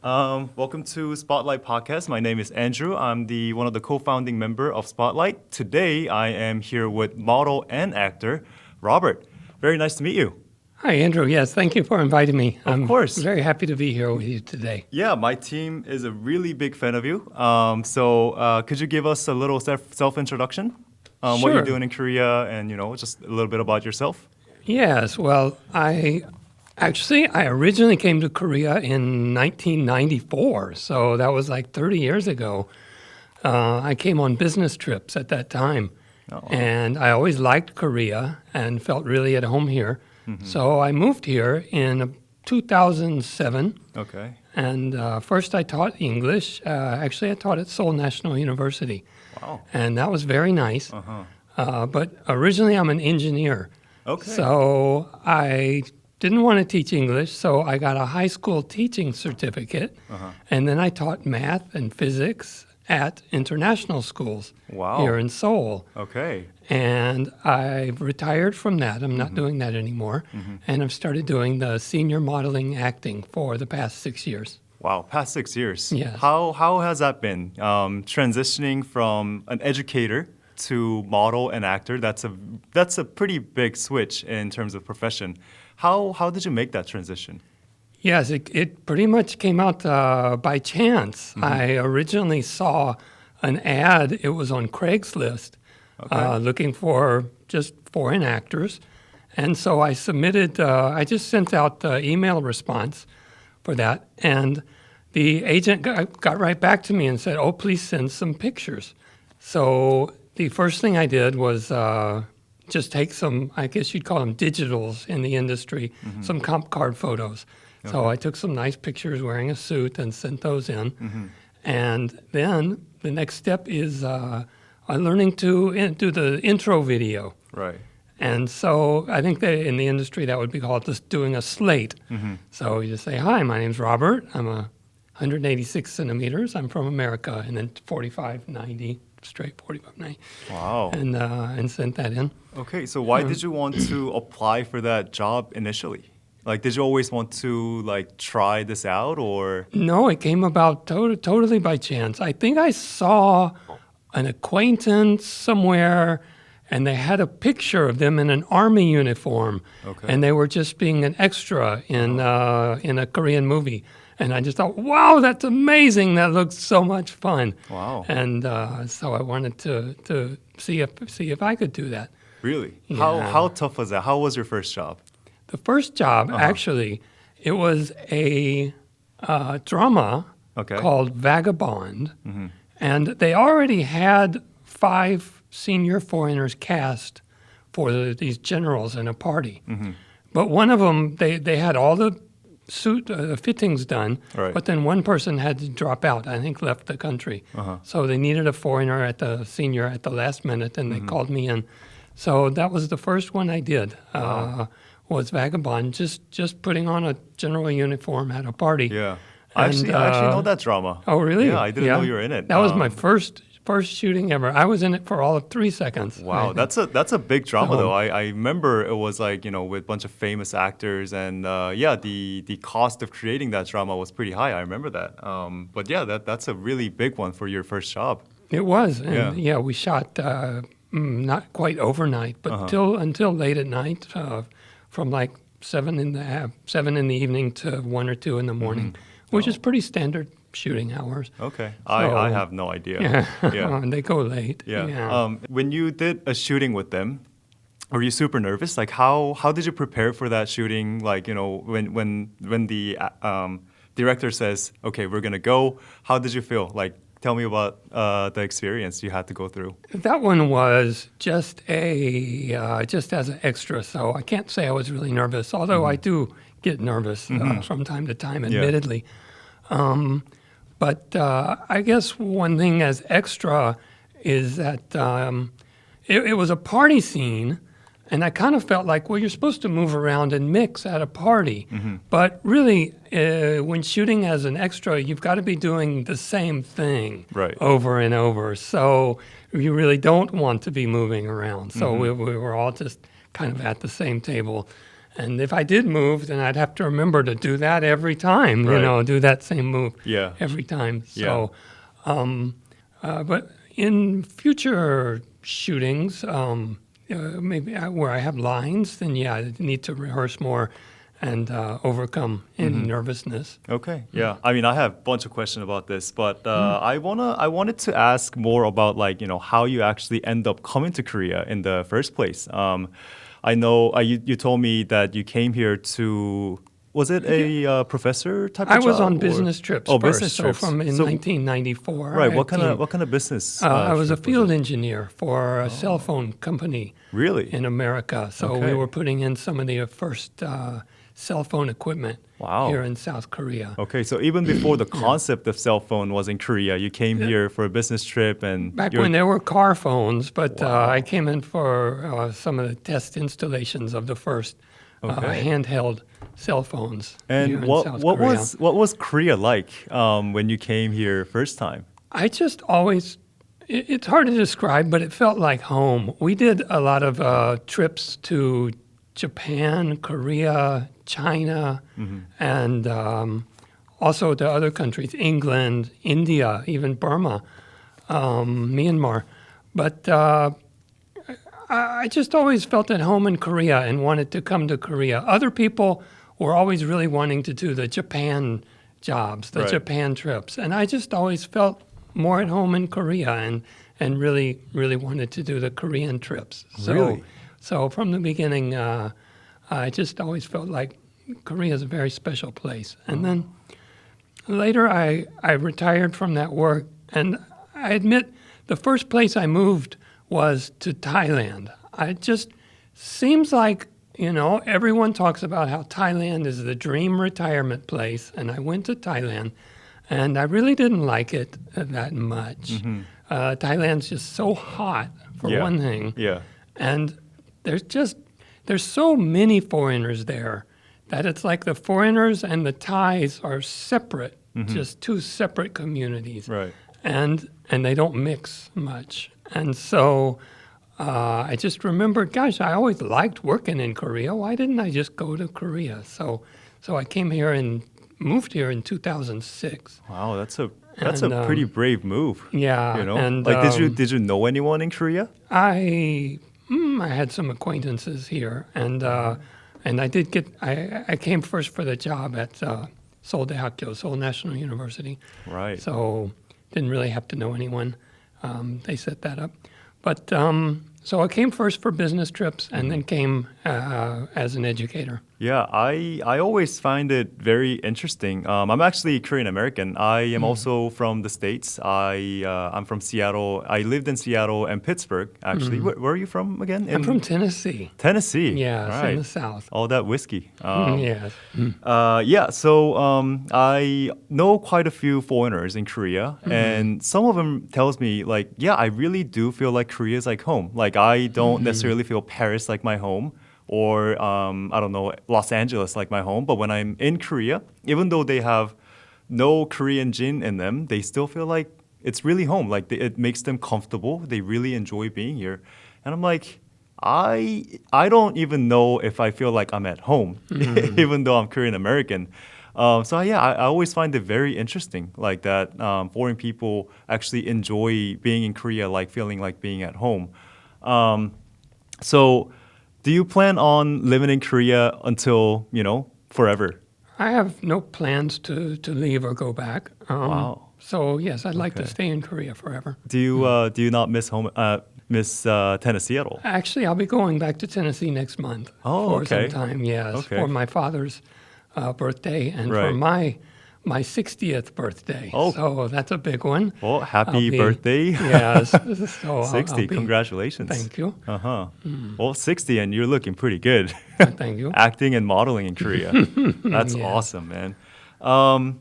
Welcome to Spotlight Podcast. My name is Andrew. I'm one of the co-founding member of Spotlight. Today, I am here with model and actor Robert. Very nice to meet you. Hi, Andrew. Yes, thank you for inviting me. Of course. I'm very happy to be here with you today. Yeah, my team is a really big fan of you. Could you give us a little self-introduction? What Sure. you're doing in Korea and, just a little bit about yourself? Yes, well, I originally came to Korea in 1994, so that was like 30 years ago. I came on business trips at that time, and I always liked Korea and felt really at home here. So I moved here in 2007. Okay. And first I taught English. Actually, I taught at Seoul National University. Wow. And that was very nice. But originally I'm an engineer. Okay. So I didn't want to teach English, so I got a high school teaching certificate. And then I taught math and physics at international schools here in Seoul. Okay. And I've retired from that. I'm not doing that anymore. And I've started doing the senior modeling acting for the past 6 years. Wow, past 6 years. Yes. How has that been? Transitioning from an educator to model and actor, that's a pretty big switch in terms of profession. How did you make that transition? Yes, it pretty much came out by chance. I originally saw an ad. It was on Craigslist looking for just foreign actors. And so I submitted, I just sent out the email response for that. And the agent got right back to me and said, oh, please send some pictures. So the first thing I did was just take some, I guess you'd call them digitals in the industry, some comp card photos. So I took some nice pictures wearing a suit and sent those in. And then the next step is learning to do the intro video. Right. And so I think that in the industry that would be called just doing a slate. So you just say, hi, my name's Robert. I'm 186 centimeters. I'm from America. And then 4590, straight 4590. Wow. And sent that in. Okay, so why did you want to apply for that job initially? Like, did you always want to, try this out, or? No, it came about totally by chance. I think I saw an acquaintance somewhere, and they had a picture of them in an army uniform, and they were just being an extra in a Korean movie. And I just thought, wow, that's amazing. That looks so much fun. Wow. And so I wanted to see if I could do that. Really? Yeah. How tough was that? How was your first job? The first job, actually, it was a drama called Vagabond, and they already had 5 senior foreigners cast for these generals in a party. But one of them, they had all the suit fittings done, but then one person had to drop out, I think left the country. So they needed a foreigner senior at the last minute, and they called me in. So that was the first one I did. Was Vagabond, just putting on a general uniform at a party. Yeah. I actually know that drama. Oh, really? Yeah, I didn't know you were in it. That was my first shooting ever. I was in it for all of 3 seconds. Wow, that's a big drama though. I remember it was with a bunch of famous actors, and the cost of creating that drama was pretty high. I remember that. But yeah, that's a really big one for your first job. It was, and we shot not quite overnight, but until late at night. From like 7 in the evening to 1 or 2 in the morning, which is pretty standard shooting hours. Okay, So, I have no idea. Yeah. And they go late. Yeah. When you did a shooting with them, were you super nervous? Like how did you prepare for that shooting? Like when the director says, okay, we're gonna go. How did you feel? Like tell me about the experience you had to go through. That one was just as an extra, so I can't say I was really nervous, although I do get nervous from time to time, admittedly. But I guess one thing as extra is that it was a party scene, and I kind of felt like, well, you're supposed to move around and mix at a party. But really, when shooting as an extra, you've got to be doing the same thing over and over. So you really don't want to be moving around. So we were all just kind of at the same table. And if I did move, then I'd have to remember to do that every time, Right. do that same move Yeah. every time. Yeah. So, but in future shootings, maybe where I have lines, then yeah, I need to rehearse more and overcome any nervousness. Okay. Yeah. I mean, I have a bunch of questions about this, but I wanted to ask more about how you actually end up coming to Korea in the first place. I know you told me that you came here to. Was it a professor type of I job? was on or- business trips Oh, first, business so trips. from in So- 1994. Right. I What kind came- of business? I was a trip field it? engineer for a cell phone company Really? in America. So Okay. we were putting in some of the first cell phone equipment Wow. here in South Korea. Okay, so even before the concept of cell phone was in Korea, you came here for a business trip, and Back you're- when there were car phones, but Wow. I came in for some of the test installations of the first Okay. handheld cell phones here And in what South what Korea. was Korea like when you came here first time? I just always, it's hard to describe, but it felt like home. We did a lot of trips to Japan, Korea, China, and also to other countries, England, India, even Burma, Myanmar. But I just always felt at home in Korea and wanted to come to Korea. Other people were always really wanting to do the Japan jobs, the Right. Japan trips. And I just always felt more at home in Korea and really, really wanted to do the Korean trips. Really? So from the beginning, I just always felt like Korea is a very special place. And then later I retired from that work. And I admit the first place I moved was to Thailand. It just seems like, everyone talks about how Thailand is the dream retirement place. And I went to Thailand, and I really didn't like it that much. Thailand's just so hot, for Yeah. one thing. Yeah. And there's so many foreigners there that it's like the foreigners and the Thais are separate, just two separate communities. Right. And they don't mix much. And so I just remembered, gosh, I always liked working in Korea. Why didn't I just go to Korea? So I came here and moved here in 2006. Wow, that's a And, pretty brave move. Yeah, and, did you know anyone in Korea? I had some acquaintances here, and I did get. I came first for the job at 서울대학교, Seoul National University. Right. So didn't really have to know anyone. They set that up, but so I came first for business trips, and then came as an educator. Yeah, I always find it very interesting. I'm actually Korean American. I am also from the States. I'm from Seattle. I lived in Seattle and Pittsburgh, actually. Where are you from again? I'm from Tennessee. Tennessee. Yes, right. in the South. All that whiskey. Yes. So I know quite a few foreigners in Korea, and some of them tells me I really do feel like Korea is like home. Like I don't necessarily feel Paris like my home, or I don't know, Los Angeles like my home. But when I'm in Korea, even though they have no Korean gene in them, they still feel like it's really home. Like it makes them comfortable. They really enjoy being here, and I'm like. I don't even know if I feel like I'm at home, even though I'm Korean American. I always find it very interesting, like that foreign people actually enjoy being in Korea, like feeling like being at home. So, do you plan on living in Korea until forever? I have no plans to leave or go back. Wow. So yes, I'd like to Okay. stay in Korea forever. Do you not miss home? Miss Tennessee at all? Actually, I'll be going back to Tennessee next month Oh, for okay. some time. Yes, Okay. for my father's birthday and Right. for my 60th birthday. Oh. So that's a big one. Well, happy I'll be- birthday! Yes. So 60. I'll be- Congratulations. Thank you. Well, 60 and you're looking pretty good. Thank you. Acting and modeling in Korea. That's Yeah. awesome, man. I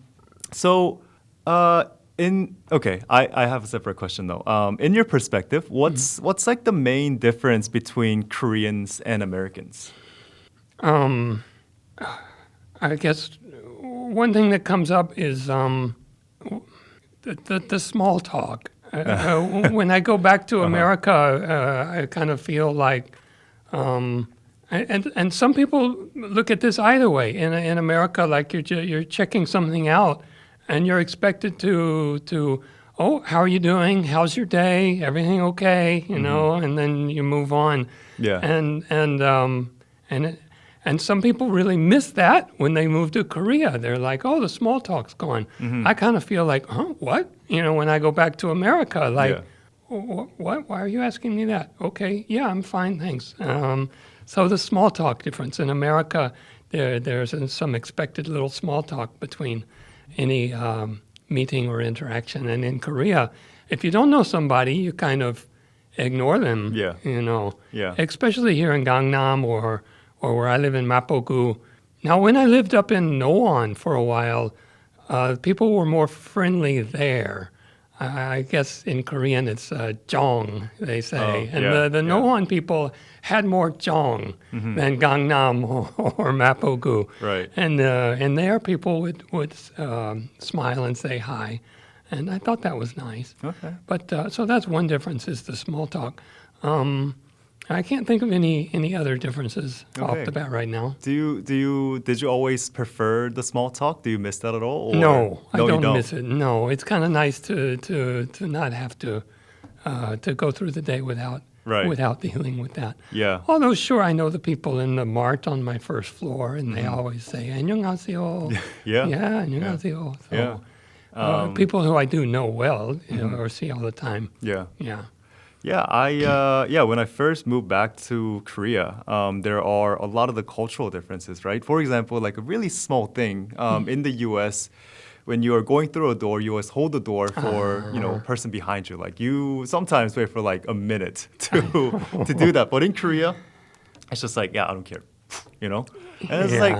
have a separate question though. In your perspective, what's like the main difference between Koreans and Americans? I guess one thing that comes up is the small talk. When I go back to America, I kind of feel like And some people look at this either way. In America, like you're checking something out, and you're expected to oh, how are you doing? How's your day? Everything okay? You know, and then you move on. Yeah. And some people really miss that when they move to Korea. They're like, oh, the small talk's gone. I kind of feel like, huh, what? You know, when I go back to America, like, what? Why are you asking me that? Okay, yeah, I'm fine, thanks. So the small talk difference. In America, there's some expected little small talk between any meeting or interaction. And in Korea, if you don't know somebody, you kind of ignore them, you know. Yeah. Especially here in Gangnam or where I live in Mapogu. Now, when I lived up in Noan for a while, people were more friendly there. I guess in Korean it's jong, they say. And the Noan people had more jong than Gangnam or Mapogu. Right. And there people would smile and say hi. And I thought that was nice. Okay. But so that's one difference is the small talk. I can't think of any other differences off the bat right now. Did you always prefer the small talk? Do you miss that at all? Or? No, I you don't miss it. No, it's kind of nice to not have to go through the day without dealing with that. Yeah. Although, sure, I know the people in the mart on my first floor, and they always say "안녕하세요." Yeah. Yeah, 안녕하세요. So, people who I do know well, you know, or see all the time. Yeah. Yeah. Yeah, when I first moved back to Korea, there are a lot of the cultural differences, right? For example, like a really small thing in the U.S., when you are going through a door, you always hold the door for a person behind you. Like you sometimes wait for like a minute to do that, but in Korea, it's just like I don't care, you know. And it's like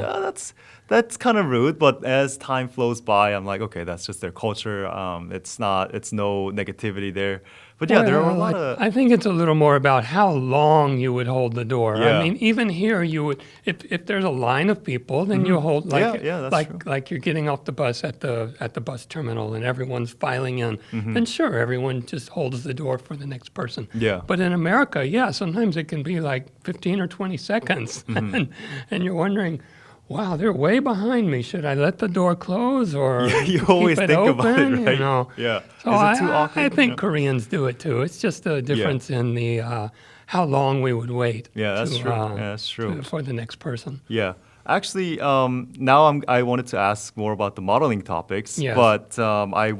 that's kind of rude. But as time flows by, I'm like, okay, that's just their culture. It's no negativity there. But there are a lot of... I think it's a little more about how long you would hold the door. Yeah. I mean, even here, you would, if there's a line of people, then you hold like you're getting off the bus at the bus terminal and everyone's filing in. Then sure, everyone just holds the door for the next person. Yeah. But in America, sometimes it can be like 15 or 20 seconds, and you're wondering, wow, they're way behind me. Should I let the door close or you always keep it think open? about it, right? You know? Yeah. So Is it too awkward? I think Koreans do it too. It's just a difference in the how long we would wait. Yeah, that's true. That's true. For the next person. Yeah. Actually, now I wanted to ask more about the modeling topics, Yes. but I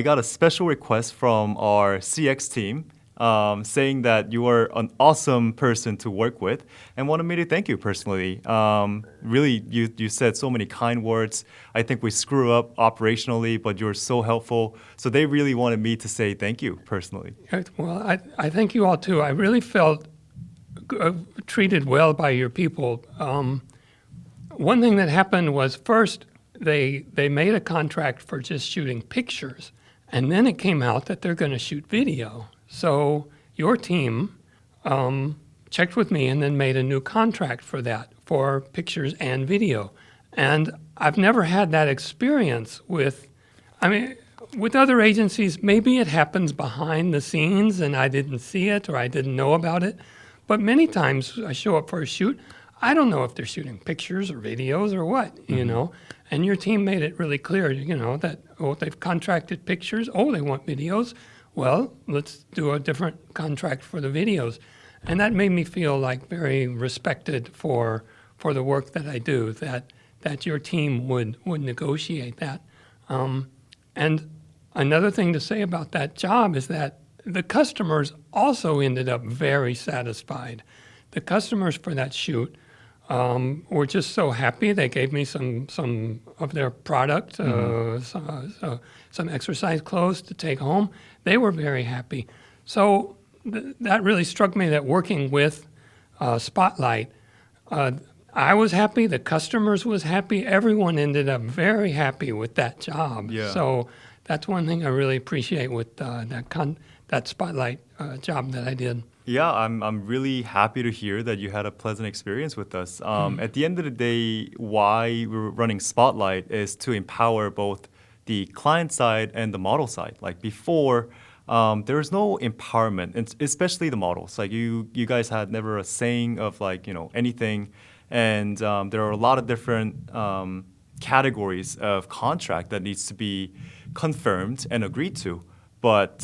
got a special request from our CX team saying that you are an awesome person to work with and wanted me to thank you personally. Really, you said so many kind words. I think we screw up operationally, but you're so helpful. So they really wanted me to say thank you personally. Well, I thank you all too. I really felt treated well by your people. One thing that happened was first they made a contract for just shooting pictures, and then it came out that they're going to shoot video. So your team checked with me and then made a new contract for that, for pictures and video. And I've never had that experience with other agencies. Maybe it happens behind the scenes and I didn't see it or I didn't know about it. But many times I show up for a shoot, I don't know if they're shooting pictures or videos or what, you know. And your team made it really clear, you know, that, they've contracted pictures. Oh, they want videos. Well, let's do a different contract for the videos. And that made me feel like very respected for the work that I do, that your team would negotiate that. And another thing to say about that job is that the customers also ended up very satisfied. The customers for that shoot were just so happy. They gave me some of their product, some exercise clothes to take home. They were very happy. So that really struck me that working with Spotlite, I was happy, the customers was happy, everyone ended up very happy with that job. Yeah. So that's one thing I really appreciate with that Spotlite job that I did. Yeah, I'm really happy to hear that you had a pleasant experience with us. At the end of the day, why we're running Spotlight is to empower both the client side and the model side. Like before, there is no empowerment, and especially the models. Like you guys had never a saying of like anything, and there are a lot of different categories of contract that needs to be confirmed and agreed to. But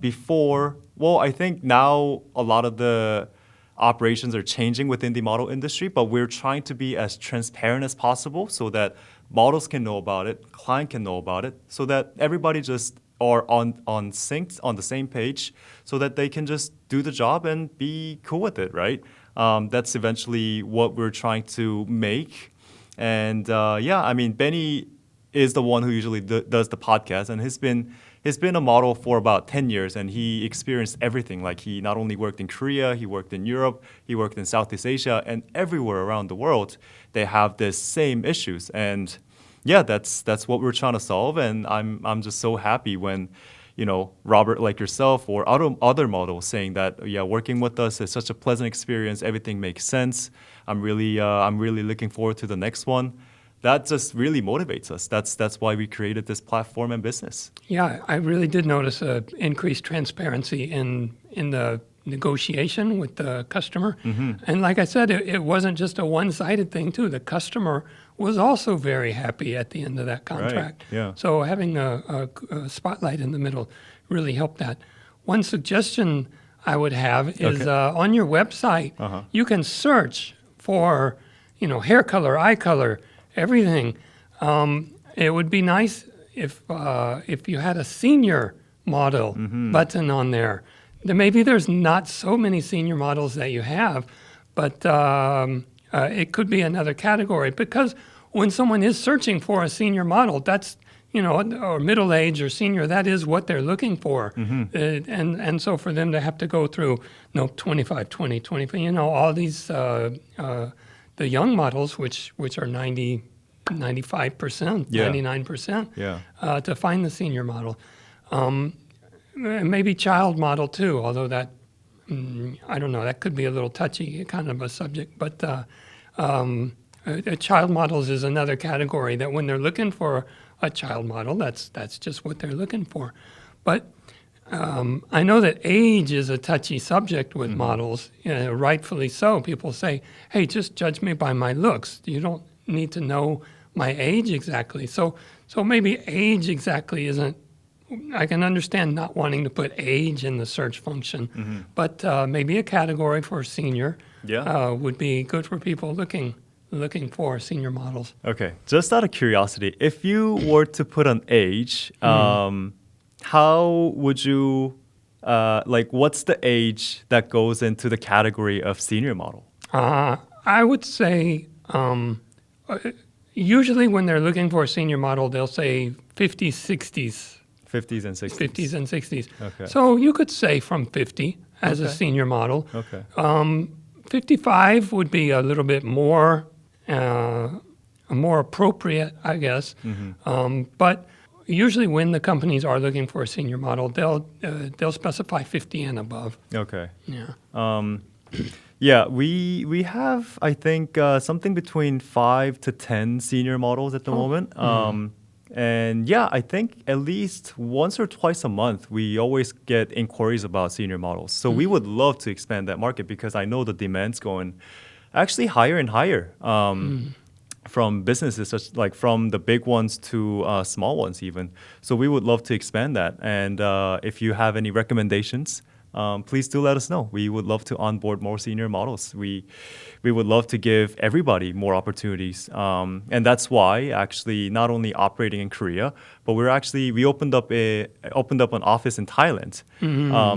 before, well, I think now a lot of the operations are changing within the model industry, but we're trying to be as transparent as possible so that models can know about it, client can know about it, so that everybody just are on sync, on the same page, so that they can just do the job and be cool with it, right? That's eventually what we're trying to make. And yeah, I mean, Benny is the one who usually does the podcast, and he's been a model for about 10 years, and he experienced everything. Like he not only worked in Korea, he worked in Europe, he worked in Southeast Asia, and everywhere around the world, they have this same issues. And yeah, that's what we're trying to solve. And I'm just so happy when Robert, like yourself, or other models saying that, yeah, working with us is such a pleasant experience. Everything makes sense. I'm really looking forward to the next one. That just really motivates us. That's why we created this platform and business. Yeah, I really did notice increased transparency in the negotiation with the customer. Mm-hmm. And like I said, it wasn't just a one-sided thing too. The customer was also very happy at the end of that contract. Right. Yeah. So having a spotlight in the middle really helped that. One suggestion I would have is on your website, you can search for hair color, eye color, everything. It would be nice if you had a senior model button on there. Maybe there's not so many senior models that you have, but it could be another category, because when someone is searching for a senior model, that's or middle age or senior, that is what they're looking for. And so for them to have to go through 25, 20, 25, all these the young models, which are 90, 95%, 99%, to find the senior model. Maybe child model too, although that, I don't know, that could be a little touchy kind of a subject. But child models is another category that when they're looking for a child model, that's just what they're looking for. But I know that age is a touchy subject with models, rightfully so. People say, hey, just judge me by my looks. You don't need to know my age exactly. So maybe age exactly isn't, I can understand not wanting to put age in the search function, but maybe a category for senior would be good for people looking for senior models. Okay, just out of curiosity, if you were to put an age, how would you, what's the age that goes into the category of senior model? I would say usually when they're looking for a senior model, they'll say 50s, 60s. 50s and 60s. 50s and 60s. Okay. So you could say from 50 as a senior model. Okay. 55 would be a little bit more appropriate, I guess. But usually when the companies are looking for a senior model, they'll specify 50 and above. Okay. Yeah. Yeah, we have, I think, something between 5 to 10 senior models at the moment. And yeah, I think at least once or twice a month, we always get inquiries about senior models. So we would love to expand that market, because I know the demand's going actually higher and higher from businesses, such like from the big ones to small ones even. So we would love to expand that. And if you have any recommendations, please do let us know. We would love to onboard more senior models. We would love to give everybody more opportunities, and that's why actually not only operating in Korea, but we opened up an office in Thailand,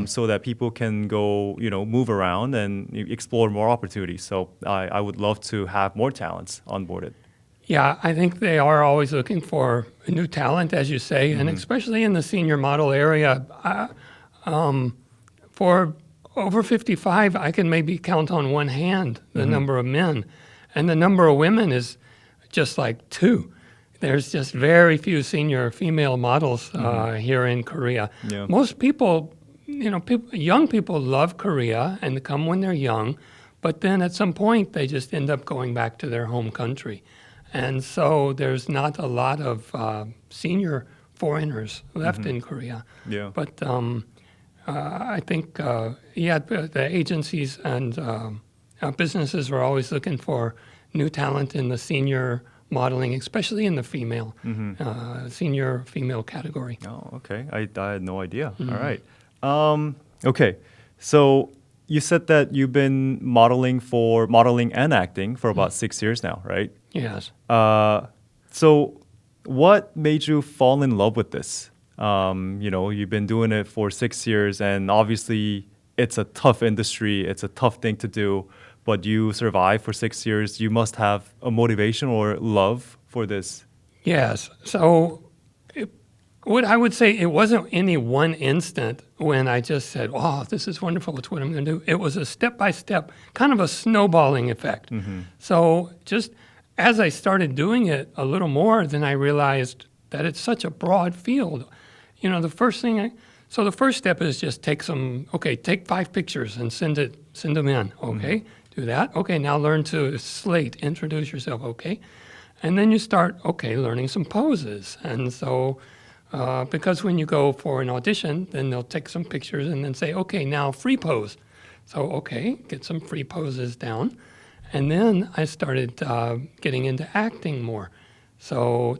so that people can go move around and explore more opportunities. So I would love to have more talents onboarded. Yeah, I think they are always looking for new talent, as you say, and especially in the senior model area. For over 55, I can maybe count on one hand the number of men, and the number of women is just like 2. There's just very few senior female models here in Korea. Yeah. Most people, young people love Korea and they come when they're young, but then at some point they just end up going back to their home country. And so there's not a lot of senior foreigners left in Korea. Yeah. But I think, the agencies and businesses are always looking for new talent in the senior modeling, especially in the female, senior female category. Oh, okay. I had no idea. All right. Okay. So you said that you've been modeling and acting for about 6 years now, right? Yes. So what made you fall in love with this? You've been doing it for 6 years, and obviously it's a tough industry. It's a tough thing to do, but you survived for 6 years. You must have a motivation or love for this. Yes. So what I would say, it wasn't any one instant when I just said, oh, this is wonderful. It's what I'm going to do. It was a step-by-step, kind of a snowballing effect. So just as I started doing it a little more, then I realized that it's such a broad field. The first step is just take 5 pictures and send them in. Okay, do that. Okay, now learn to slate, introduce yourself. Okay, and then you start, learning some poses. And so, because when you go for an audition, then they'll take some pictures and then say, okay, now free pose. So, get some free poses down. And then I started getting into acting more. So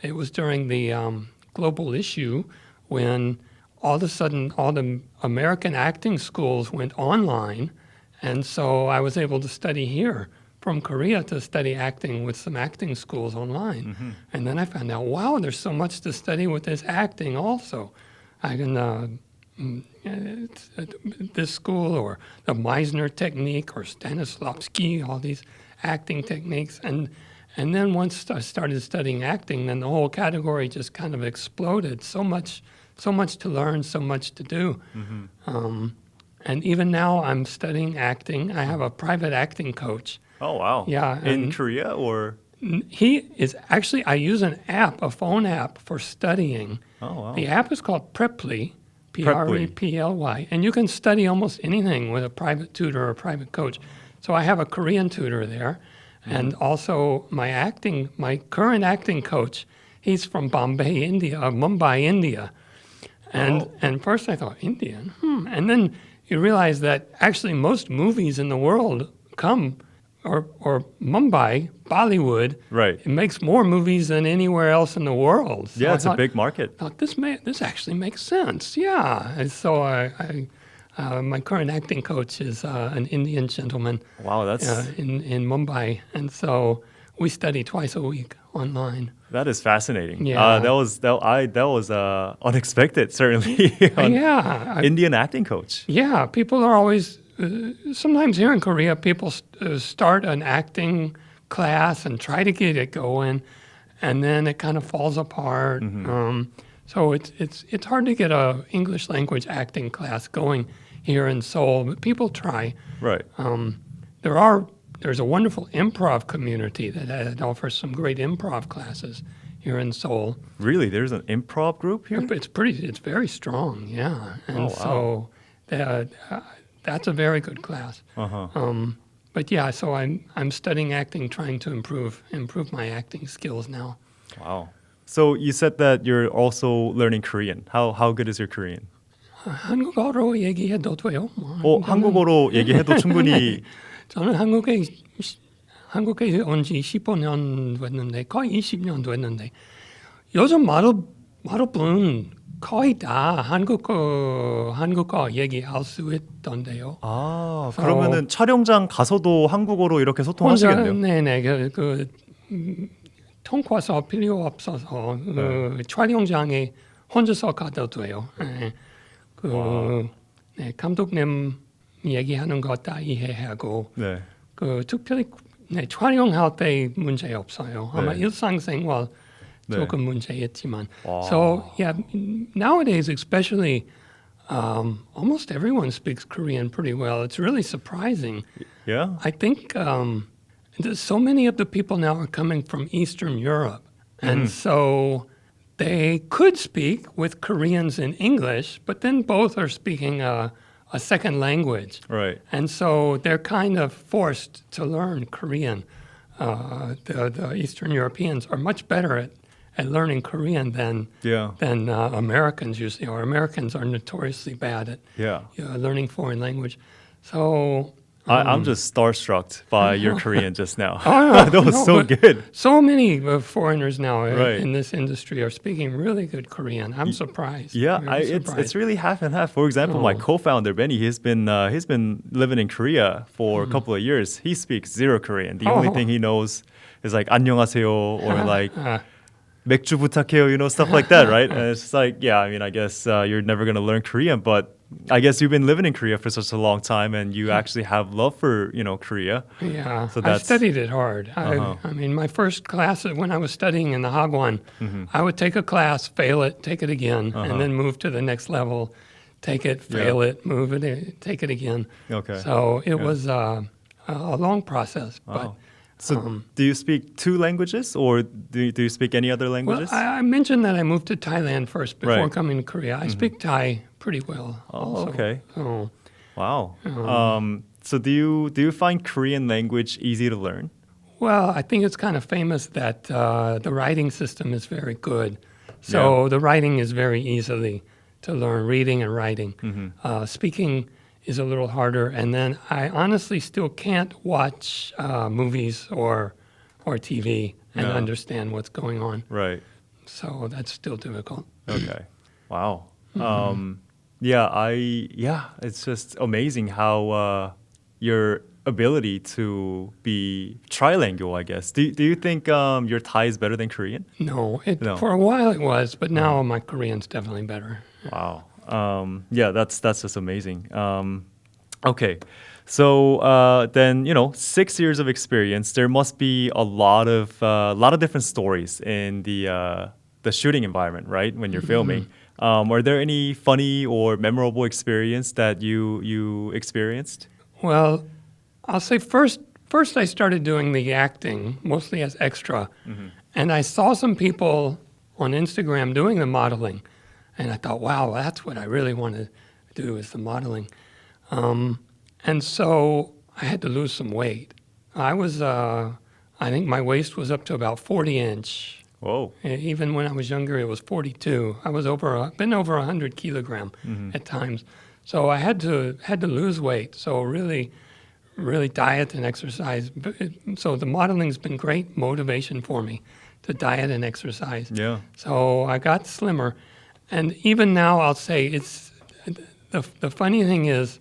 it was during the global issue when all of a sudden all the American acting schools went online. And so I was able to study here from Korea to study acting with some acting schools online. And then I found out, wow, there's so much to study with this acting also. I can, this school or the Meisner technique or Stanislavski, all these acting techniques. And then once I started studying acting, then the whole category just kind of exploded. So much to learn, so much to do. And even now I'm studying acting. I have a private acting coach. Oh, wow. Yeah. In Korea or? He is actually, I use an app, a phone app for studying. Oh, wow. The app is called Preply, Preply. And you can study almost anything with a private tutor or a private coach. So I have a Korean tutor there. And also my current acting coach, he's from Mumbai, India. And first I thought, Indian? And then you realize that actually most movies in the world come, or Mumbai, Bollywood, right. It makes more movies than anywhere else in the world. So it's a big market. I thought, this actually makes sense, yeah. And so my current acting coach is an Indian gentleman. Wow, that's in Mumbai, and so we study twice a week online. That is fascinating. Yeah, that was unexpected, certainly. Indian acting coach. Yeah, people are always sometimes here in Korea, people start an acting class and try to get it going, and then it kind of falls apart. So it's hard to get a English language acting class going here in Seoul, but people try. Right. There's a wonderful improv community that offers some great improv classes here in Seoul. Really, there's an improv group here. It's very strong, yeah. And so that's a very good class. But yeah, so I'm studying acting, trying to improve my acting skills now. Wow. So you said that you're also learning Korean. How good is your Korean? 한국어로 얘기해도 돼요? 한국어로 얘기해도 충분히. 저는 한국에 온 지 15년 됐는데 거의 20년 됐는데 요즘 말업은 거의 다 한국어 얘기할 수 있던데요. 그러면은 촬영장 가서도 한국어로 이렇게 소통하시겠네요. 네네. 통과서 필요 없어서 촬영장에 혼자서 가도 돼요. 감독님 얘기하는 거 다 이해하고 특별히 촬영할 때 문제 없어요. 아마 일상생활 조금 문제 있지만. So yeah, nowadays especially almost everyone speaks Korean pretty well. It's really surprising. Yeah. I think so many of the people now are coming from Eastern Europe, and so they could speak with Koreans in English, but then both are speaking a second language. Right. And so they're kind of forced to learn Korean. The Eastern Europeans are much better at learning Korean than Yeah. Americans usually are. Americans are notoriously bad at Yeah. learning foreign language. So I'm just starstruck by your Korean just now. Oh, That was no, so but good. so many foreigners now Right. in this industry are speaking really good Korean. I'm surprised. Yeah, Very it's surprised. really half and half. For example, my Oh. co-founder Benny, he's been living in Korea for a couple of years. He speaks zero Korean. The only Oh. thing he knows is like 안녕하세요 or like 맥주 부탁해요, stuff like that, right? And it's just like, yeah, I mean, I guess you're never gonna learn Korean, but I guess you've been living in Korea for such a long time, and you actually have love for Korea. Yeah, So I that's- studied it hard. Uh-huh. I mean, my first class when I was studying in the Hagwon, Mm-hmm. I would take a class, fail it, take it again, and then move to the next level, take it, fail it, move it, take it again. Okay. So it was a long process. But Wow. So do you speak two languages, or do you speak any other well, languages? I mentioned that I moved to Thailand first before Right. coming to Korea. I speak Thai pretty well. Oh, also. okay. So, Wow. So do you find Korean language easy to learn? well, I think it's kind of famous that the writing system is very good. So the writing is very easily to learn, reading and writing. Speaking is a little harder. And then I honestly still can't watch movies or TV and Yeah. understand what's going on. Right. So that's still difficult. Okay. Wow. It's just amazing how your ability to be trilingual, I guess. Do you think your Thai is better than Korean? No, No. for a while it was, but now my Korean's definitely better. Wow. That's just amazing. Okay. So then 6 years of experience. There must be a lot of different stories in the shooting environment, right? When you're filming. Are there any funny or memorable experience that you experienced? Well, I'll say first I started doing the acting, mostly as extra. And I saw some people on Instagram doing the modeling. And I thought, wow, that's what I really want to do is the modeling. And so I had to lose some weight. I think my waist was up to about 40-inch. Whoa. Even when I was younger, it was 42. I was been over 100 kilogram at times. So I had to lose weight. So really diet and exercise. So the modeling's been great motivation for me to diet and exercise. Yeah. So I got slimmer. And even now, I'll say it's the funny thing is,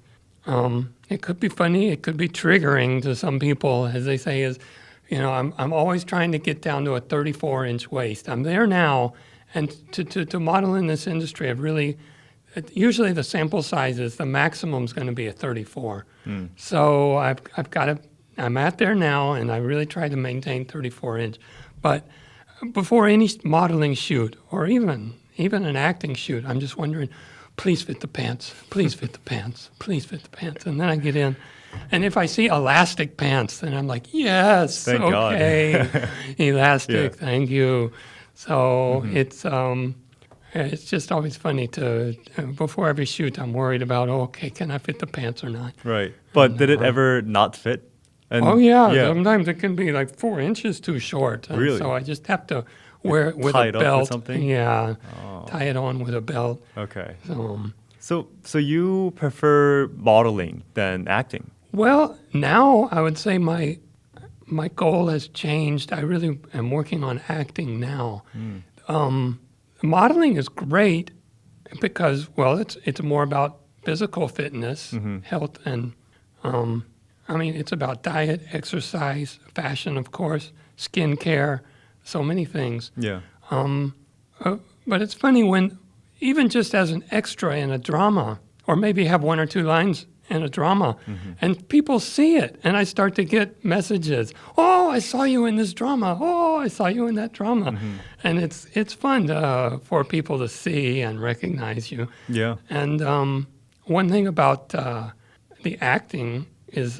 it could be funny, it could be triggering to some people, as they say, is, I'm always trying to get down to a 34-inch waist. I'm there now, and to model in this industry, usually the sample size is the maximum is going to be a 34. So I'm at there now, and I really try to maintain 34-inch. But before any modeling shoot, or even an acting shoot, I'm just wondering, please fit the pants, please fit the pants, please fit the pants. And then I get in. And if I see elastic pants, then I'm like, yes, Thank God. okay, elastic, Yeah. thank you. So it's just always funny before every shoot, I'm worried about, okay, can I fit the pants or not? Right. But did it ever not fit? And, Oh, yeah, sometimes it can be like 4 inches too short. And Really? So I just have to wear it with Tie a it up with belt. something? Yeah, tie it on with a belt. Okay. So, So you prefer modeling than acting? well, now I would say my goal has changed. I really am working on acting now. Modeling is great because, well, it's more about physical fitness, health, and it's about diet, exercise, fashion, of course, skincare, so many things. Yeah. But it's funny when, even just as an extra in a drama, or maybe have 1 or 2 lines in a drama, and people see it, and I start to get messages. Oh, I saw you in this drama. Oh, I saw you in that drama, and it's fun for people to see and recognize you. Yeah. And one thing about the acting is,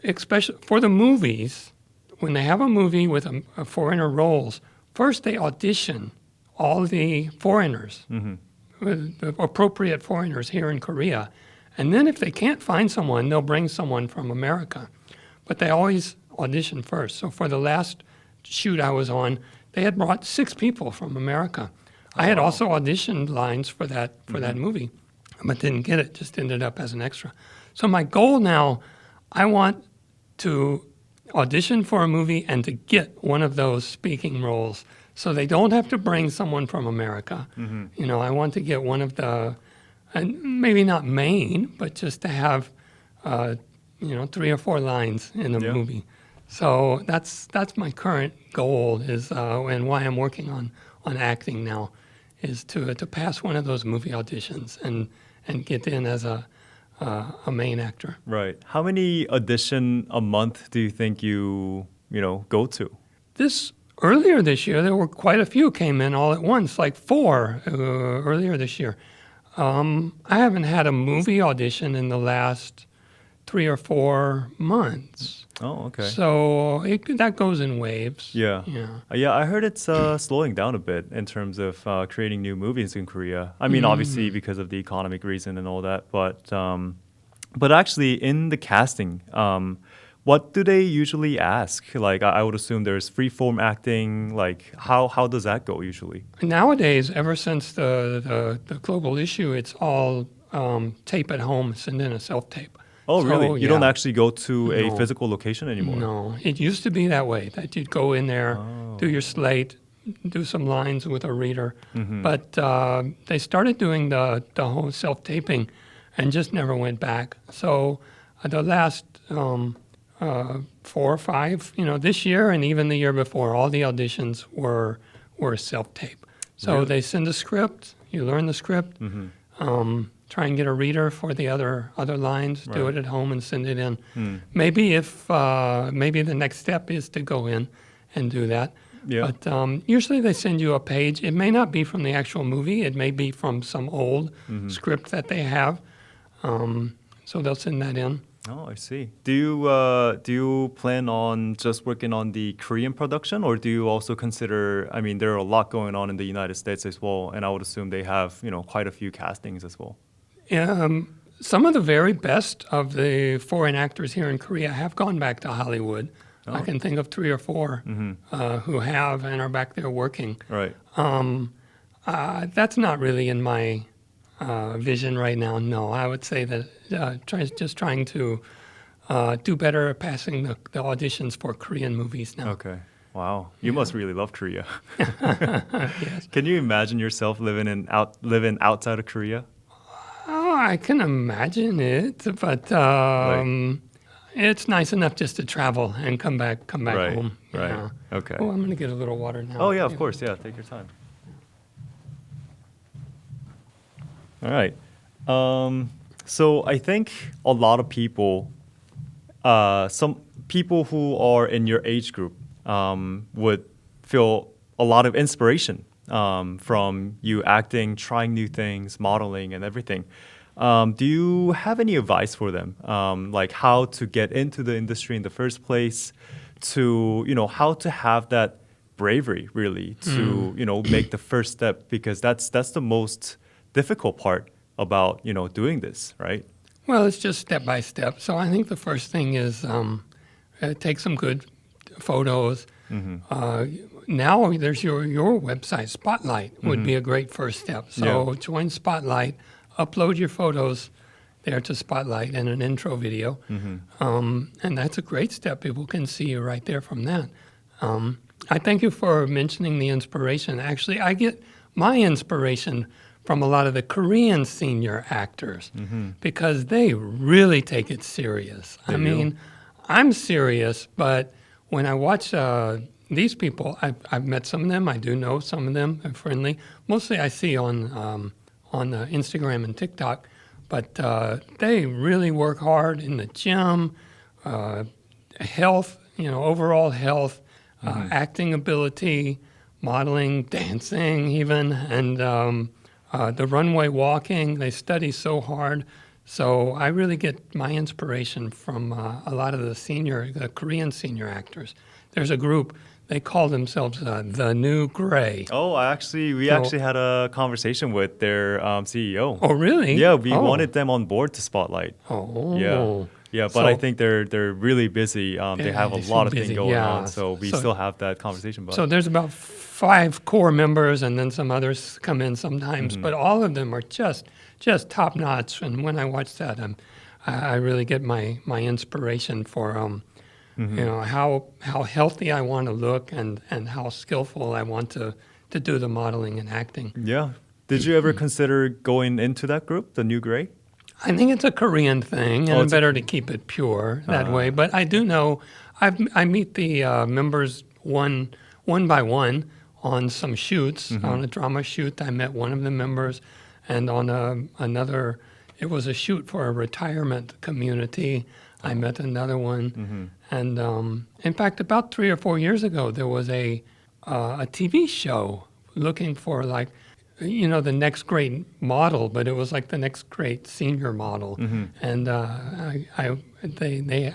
especially for the movies, when they have a movie with a foreigner roles, first they audition all the foreigners, the appropriate foreigners here in Korea. And then if they can't find someone, they'll bring someone from America. But they always audition first. So for the last shoot I was on, they had brought 6 people from America. I had also auditioned lines for that movie, but didn't get it. Just ended up as an extra. So my goal now, I want to audition for a movie and to get one of those speaking roles. So they don't have to bring someone from America. You know, I want to get one of the, and maybe not main, but just to have, 3 or 4 lines in a movie. So that's my current goal is, and why I'm working on acting now, is to pass one of those movie auditions and get in as a main actor. Right. How many audition a month do you think you go to? Earlier this year, there were quite a few came in all at once, like 4 earlier this year. I haven't had a movie audition in the last 3 or 4 months. Oh, okay. So that goes in waves. Yeah. I heard it's slowing down a bit in terms of creating new movies in Korea. I mean, obviously because of the economic reason and all that, but actually in the casting, what do they usually ask? Like, I would assume there's free-form acting. Like, how does that go usually? Nowadays, ever since the global issue, it's all tape at home, send in a self-tape. Oh, So, really? You don't yeah. actually go to a No. physical location anymore? No, it used to be that way, that you'd go in there, do your slate, do some lines with a reader. But they started doing the whole self-taping and just never went back. So the last 4 or 5, this year and even the year before, all the auditions were self-tape. So Really? they send a script, you learn the script, try and get a reader for the other lines, do Right. it at home and send it in. Maybe maybe the next step is to go in and do that. Yeah. But usually they send you a page. It may not be from the actual movie. It may be from some old script that they have. So they'll send that in. Oh, I see. Do you plan on just working on the Korean production, or do you also consider? I mean, there are a lot going on in the United States as well, and I would assume they have quite a few castings as well. Some of the very best of the foreign actors here in Korea have gone back to Hollywood. I can think of 3 or 4 who have and are back there working. Right. That's not really in my vision right now. No, I would say that just trying to do better at passing the auditions for Korean movies now. Okay. Wow. You must really love Korea. Yes. Can you imagine yourself living outside of Korea? Oh, I can imagine it, but it's nice enough just to travel and come back Right, home. right. Yeah. Okay. Oh, I'm going to get a little water now. Oh yeah, of course. Yeah, take your time. All right. So I think a lot of people, some people who are in your age group, would feel a lot of inspiration from you acting, trying new things, modeling, and everything. Do you have any advice for them, like how to get into the industry in the first place, to how to have that bravery really to make the first step, because that's the most difficult part about doing this, right? Well, it's just step by step. So I think the first thing is take some good photos. Now there's your website, Spotlite, would be a great first step. So join Spotlite, upload your photos there to Spotlite and an intro video. And that's a great step. People can see you right there from that. I thank you for mentioning the inspiration. Actually, I get my inspiration from a lot of the Korean senior actors because they really take it serious. I mean, I'm serious, but when I watch these people, I've met some of them. I do know some of them are friendly. Mostly I see on Instagram and TikTok, but they really work hard in the gym, health, overall health, acting ability, modeling, dancing even, and the runway walking. They study so hard. So I really get my inspiration from a lot of the Korean senior actors. There's a group, they call themselves the New Gray. Oh, we actually had a conversation with their CEO. Oh, really? Yeah, we wanted them on board to Spotlight. Oh. Yeah. Yeah, but So- I think they're really busy. They have a they're lot so of things busy, going yeah. on, so we So- still have that conversation. But So there's about 5 core members, and then some others come in sometimes. But all of them are just top notch. And when I watch that, I really get my inspiration for how healthy I want to look and how skillful I want to do the modeling and acting. yeah, did you ever consider going into that group, the New Gray? I think it's a Korean thing, and Oh, it's it's a better to keep it pure that way. But I do know I meet the members one by one on some shoots. On a drama shoot, I met one of the members, and on another, it was a shoot for a retirement community. I met another one, and in fact, about 3 or 4 years ago, there was a TV show looking for the next great model, but it was like the next great senior model, and I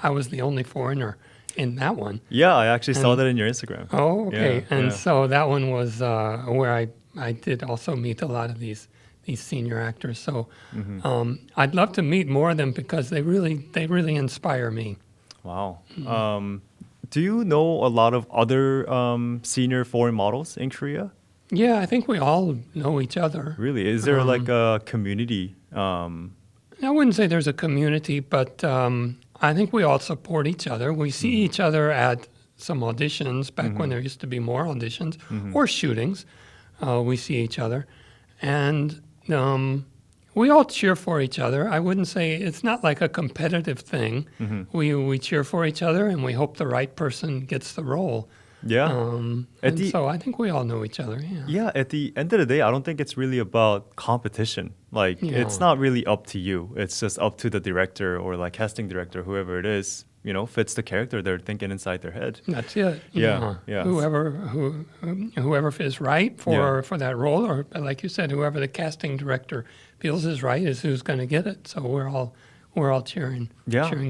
was the only foreigner in that one. Yeah, I actually saw that in your Instagram. Oh, okay. Yeah, And yeah. so that one was where I did also meet a lot of these senior actors. So I'd love to meet more of them because they really inspire me. Wow. Do you know a lot of other senior foreign models in Korea? Yeah, I think we all know each other. Really? Is there like a community? I wouldn't say there's a community, but I think we all support each other. We see each other at some auditions back when there used to be more auditions or shootings. We see each other, and we all cheer for each other. I wouldn't say it's not like a competitive thing. We cheer for each other, and we hope the right person gets the role. Yeah. So I think we all know each other. Yeah. Yeah, at the end of the day, I don't think it's really about competition. Like, it's not really up to you. It's just up to the director or like casting director, whoever it is, fits the character they're thinking inside their head. That's it. Yeah, yeah. Whoever is right for that role, or like you said, whoever the casting director feels is right is who's going to get it. So we're all cheering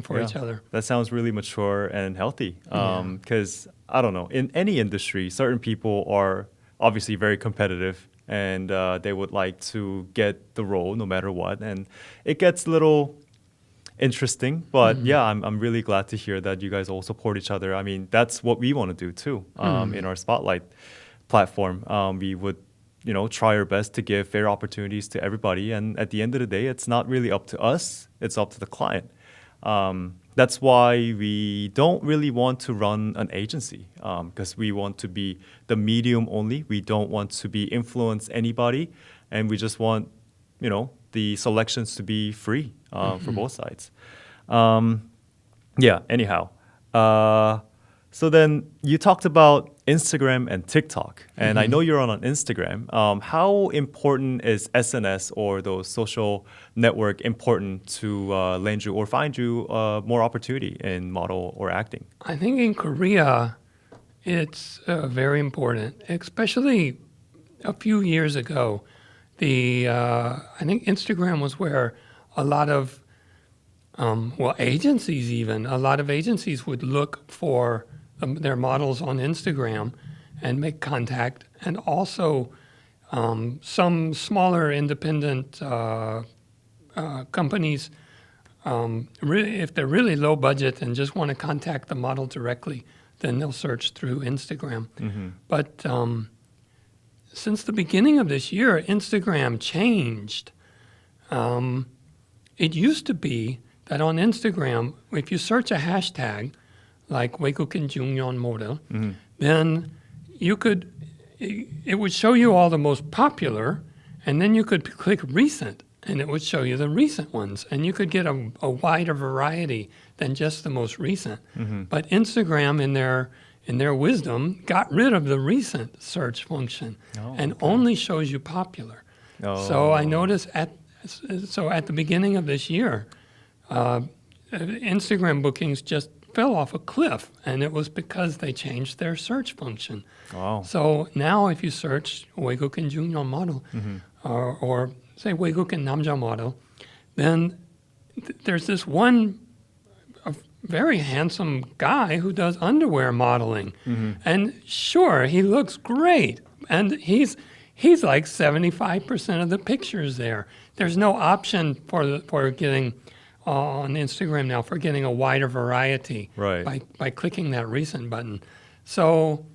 for each other. That sounds really mature and healthy. Because I don't know, in any industry, certain people are obviously very competitive, and they would like to get the role no matter what, and it gets a little interesting. But yeah, I'm really glad to hear that you guys all support each other. I mean, that's what we want to do too. In our Spotlight platform, we would try our best to give fair opportunities to everybody, and at the end of the day, it's not really up to us, it's up to the client. That's why we don't really want to run an agency, because we want to be the medium only. We don't want to be influence anybody, and we just want the selections to be free for both sides. Anyhow, so then you talked about Instagram and TikTok, and I know you're on Instagram. How important is SNS or those social network important to land you or find you more opportunity in model or acting? I think in Korea, it's very important, especially a few years ago. I think Instagram was where a lot of agencies a lot of agencies would look for their models on Instagram and make contact, and also some smaller independent companies, if they're really low budget and just want to contact the model directly, then they'll search through Instagram. But since the beginning of this year, Instagram changed. It used to be that on Instagram, if you search a hashtag like 외국인 중년 model, then it would show you all the most popular, and then you could click recent, and it would show you the recent ones, and you could get a wider variety than just the most recent. But Instagram, in their wisdom, got rid of the recent search function and only shows you popular. So I noticed at the beginning of this year, Instagram bookings just fell off a cliff, and it was because they changed their search function. Wow. So now if you search 외국인 중년 model or say 외국인 남자 model, then there's this one very handsome guy who does underwear modeling. And sure, he looks great, and he's like 75% of the pictures there. There's no option for getting on Instagram now for getting a wider variety Right. by clicking that recent button. So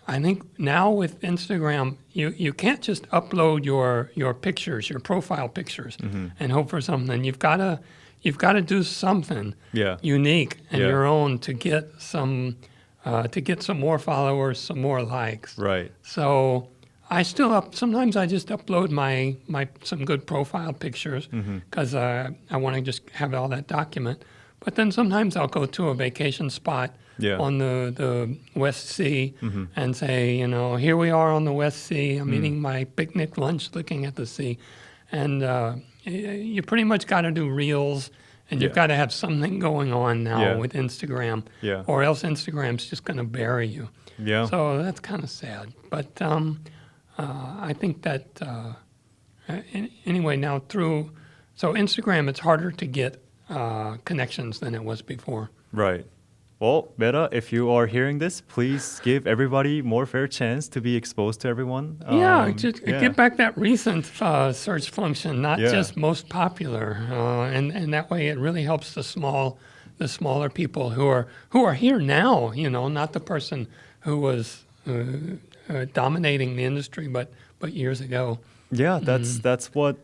I think now with Instagram, you can't just upload your pictures, your profile pictures, and hope for something. You've got to do something Yeah. unique and Yeah. your own to get some more followers, some more likes. Right. So I sometimes I just upload my some good profile pictures because I want to just have all that document. But then sometimes I'll go to a vacation spot Yeah. on the West Sea and say, here we are on the West Sea. I'm eating my picnic lunch looking at the sea. And you pretty much got to do reels, and you've Yeah. got to have something going on now Yeah. with Instagram, Yeah. or else Instagram's just going to bury you. Yeah. So that's kind of sad. But I think that anyway now so Instagram, it's harder to get connections than it was before. Right. Well, Meta, if you are hearing this, please give everybody more fair chance to be exposed to everyone. Just get back that recent search function, not Yeah. just most popular, and that way it really helps the smaller people who are here now. Not the person who was dominating the industry, but years ago. Yeah, that's what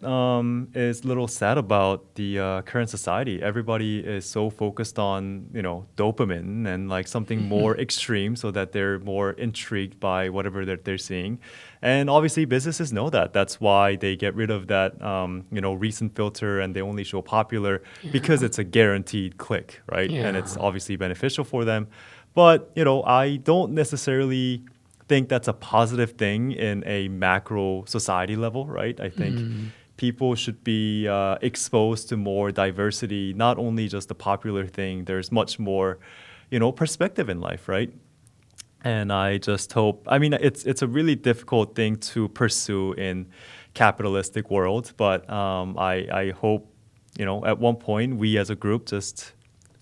is a little sad about the current society. Everybody is so focused on dopamine and like something more extreme, so that they're more intrigued by whatever that they're seeing. And obviously, businesses know that. That's why they get rid of that recent filter, and they only show popular because it's a guaranteed click, right? And it's obviously beneficial for them. But I don't necessarily think that's a positive thing in a macro society level, right? I think people should be exposed to more diversity, not only just the popular thing. There's much more, perspective in life, right? And I just hope. I mean, it's a really difficult thing to pursue in capitalistic world, but I hope at one point we as a group just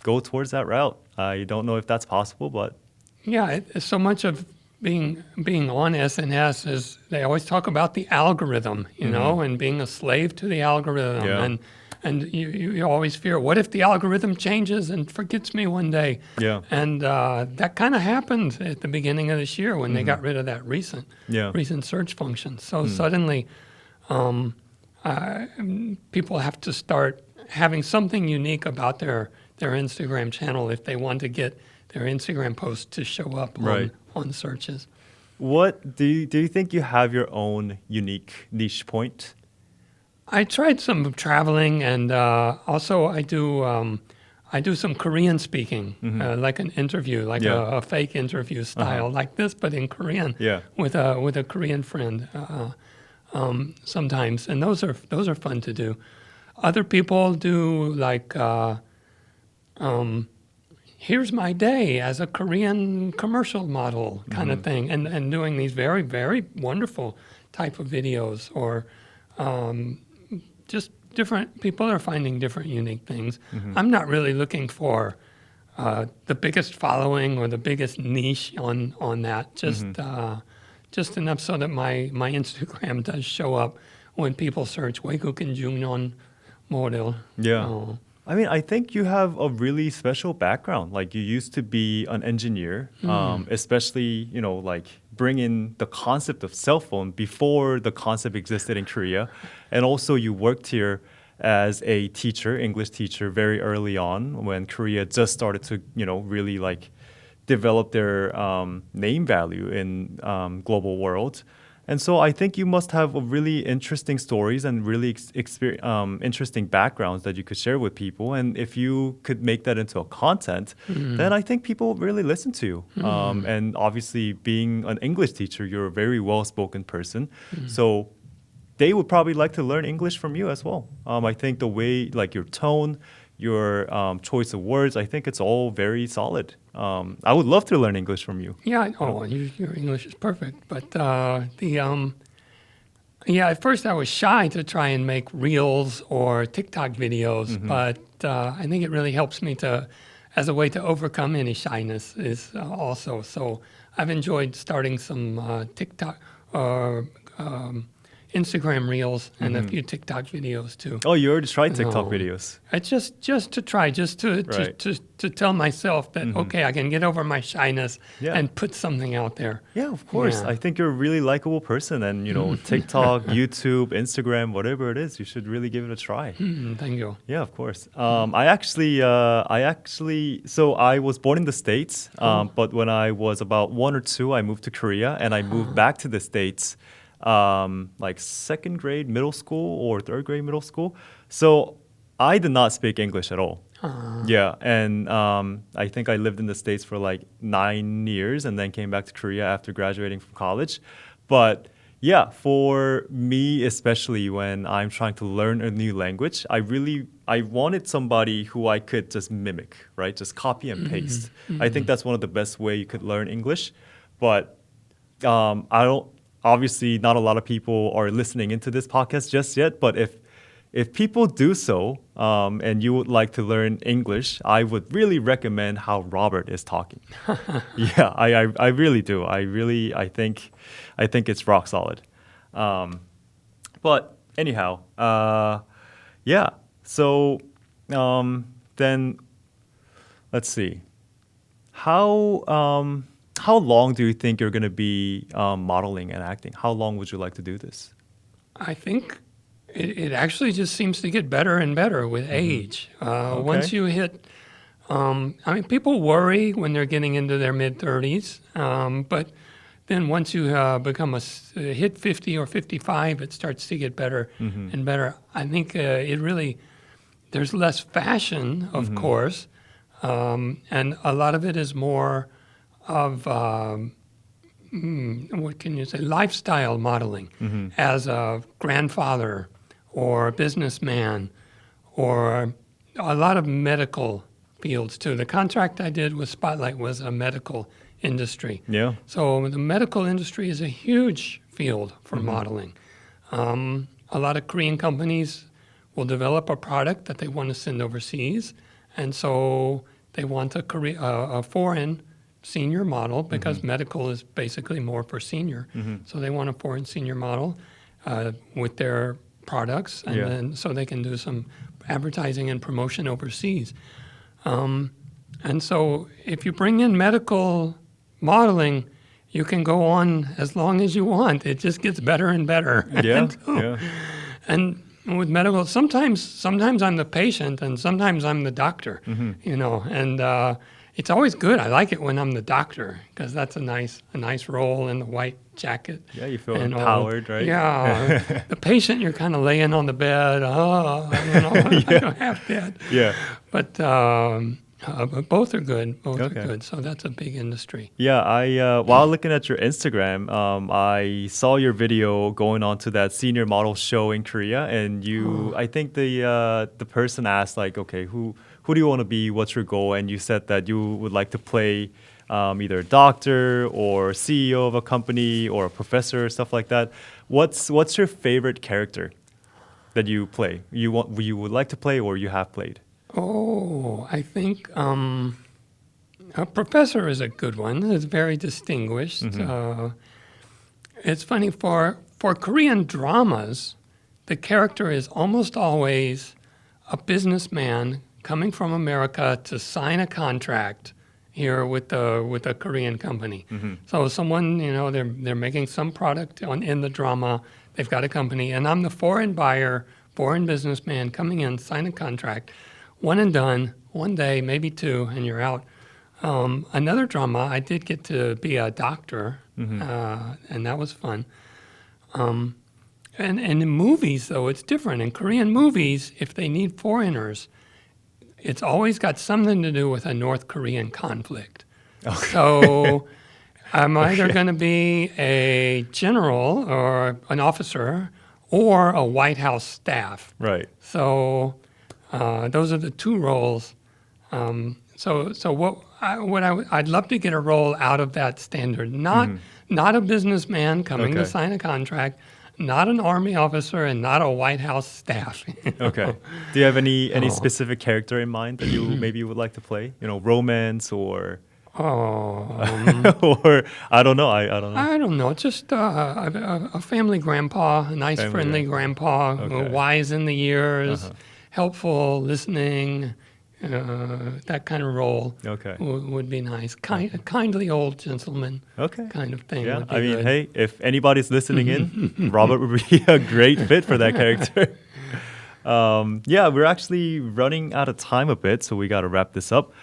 go towards that route. I don't know if that's possible, but so much of being on SNS is they always talk about the algorithm, and being a slave to the algorithm. Yeah. And you always fear, what if the algorithm changes and forgets me one day? Yeah. And that kind of happened at the beginning of this year when they got rid of that recent search function. So suddenly people have to start having something unique about their Instagram channel if they want to get their Instagram posts to show up on searches. What do you think you have your own unique niche point? I tried some traveling, and also I do some Korean speaking, like an interview, like a fake interview style, like this, but in Korean, with a Korean friend sometimes, and those are fun to do. Other people do like. Here's my day as a Korean commercial model kind of thing, and doing these very, very wonderful type of videos, or just different people are finding different unique things. I'm not really looking for the biggest following or the biggest niche on that, just enough so that my Instagram does show up when people search 외국인 중년 model. Yeah. I mean, I think you have a really special background. Like, you used to be an engineer, especially, like bring in the concept of cell phone before the concept existed in Korea. And also you worked here as a teacher, English teacher, very early on when Korea just started to, really like develop their name value in global world. And so I think you must have a really interesting stories and really interesting backgrounds that you could share with people. And if you could make that into a content, then I think people really listen to you. And obviously, being an English teacher, you're a very well-spoken person. So they would probably like to learn English from you as well. I think the way, like your tone, your choice of words, I think it's all very solid. I would love to learn English from you. Yeah, your English is perfect. But at first I was shy to try and make reels or TikTok videos, but I think it really helps me as a way to overcome any shyness is also. So I've enjoyed starting some TikTok Instagram reels and a few TikTok videos too. Oh, you already tried TikTok No. videos. It's just to try, Right. to tell myself that okay, I can get over my shyness Yeah. and put something out there. Yeah, of course. Yeah. I think you're a really likable person, and TikTok, YouTube, Instagram, whatever it is, you should really give it a try. Thank you. Yeah, of course. I actually, so I was born in the States, but when I was about 1 or 2, I moved to Korea, and I moved back to the States, like second grade middle school or third grade middle school. So I did not speak English at all. Yeah, and I think I lived in the States for like 9 years, and then came back to Korea after graduating from college. But yeah, for me, especially when I'm trying to learn a new language, I wanted somebody who I could just mimic, right? Just copy and paste. I think that's one of the best way you could learn English. But obviously not a lot of people are listening into this podcast just yet. But if people do so, and you would like to learn English, I would really recommend how Robert is talking. Yeah, I really do. I think it's rock solid. But anyhow, yeah. So then let's see. How long do you think you're going to be modeling and acting? How long would you like to do this? I think it actually just seems to get better and better with age. Once you hit, I mean, people worry when they're getting into their mid-30s, but then once you hit 50 or 55, it starts to get better and better. I think there's less fashion, of course, and a lot of it is more of what can you say, lifestyle modeling as a grandfather or a businessman, or a lot of medical fields too. The contract I did with Spotlite was a medical industry. Yeah. So the medical industry is a huge field for modeling. A lot of Korean companies will develop a product that they want to send overseas, and so they want a foreign senior model because medical is basically more for senior. So they want a foreign senior model with their products, and then so they can do some advertising and promotion overseas. And so if you bring in medical modeling, you can go on as long as you want. It just gets better and better. Yeah, yeah. And with medical, sometimes I'm the patient and sometimes I'm the doctor, and it's always good. I like it when I'm the doctor because that's a nice role in the white jacket. Yeah, you feel and empowered, right? Yeah. The patient, you're kind of laying on the bed. I'm half dead. Yeah. But both are good. Both are good. So that's a big industry. Yeah, I while looking at your Instagram, I saw your video going on to that senior model show in Korea, and I think the person asked like, okay, who do you want to be? What's your goal? And you said that you would like to play either a doctor or CEO of a company or a professor, stuff like that. What's your favorite character that you play? You would like to play or you have played? Oh, I think a professor is a good one. It's very distinguished. It's funny, for Korean dramas, the character is almost always a businessman coming from America to sign a contract here with a Korean company. So someone, they're making some product in the drama. They've got a company, and I'm the foreign buyer, foreign businessman coming in, sign a contract. One and done, one day, maybe two, and you're out. Another drama, I did get to be a doctor, and that was fun. And in movies, though, it's different. In Korean movies, if they need foreigners, it's always got something to do with a North Korean conflict. Okay. So I'm either going to be a general or an officer or a White House staff. Right. So those are the two roles. So I'd love to get a role out of that standard. Not a businessman coming to sign a contract, not an army officer, and not a White House staff. Okay. Do you have any specific character in mind that you maybe would like to play? Romance or? Or I don't know. I don't know. I don't know. Just a family grandpa, a nice, friendly grandpa, Okay. wise in the years, helpful, listening, that kind of role Okay. would be nice. A kindly old gentleman Okay. kind of thing. Yeah. Would be I mean, good. hey, if anybody's listening in, Robert would be a great fit for that character. Yeah, we're actually running out of time a bit, so we got to wrap this up.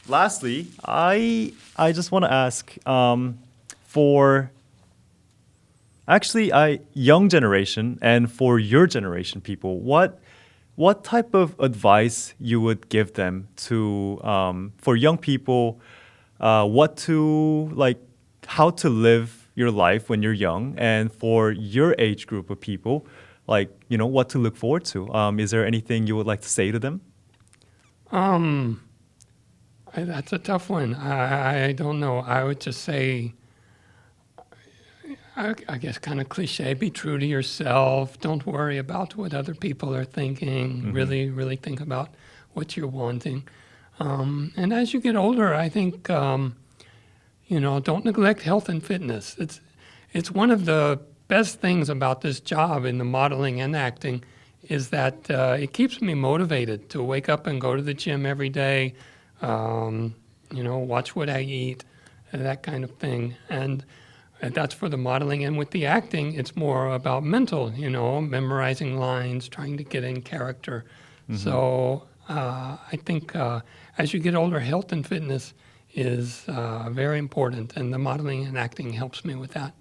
Lastly, I just want to ask for actually young generation and for your generation people, what type of advice you would give them to for young people, what to like, how to live your life when you're young, and for your age group of people, like what to look forward to. Is there anything you would like to say to them? That's a tough one. I don't know. I would just say, I guess kind of cliche, be true to yourself. Don't worry about what other people are thinking. Really, really think about what you're wanting. And as you get older, I think, don't neglect health and fitness. It's one of the best things about this job in the modeling and acting is that it keeps me motivated to wake up and go to the gym every day, watch what I eat, that kind of thing. And that's for the modeling. And with the acting, it's more about mental, memorizing lines, trying to get in character. So I think as you get older, health and fitness is very important. And the modeling and acting helps me with that.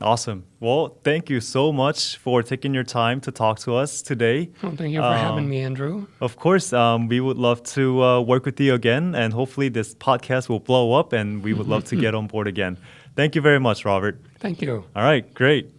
Awesome. Well, thank you so much for taking your time to talk to us today. Well, thank you for having me, Andrew. Of course, we would love to work with you again, and hopefully this podcast will blow up, and we would love to get on board again. Thank you very much, Robert. Thank you. All right, great.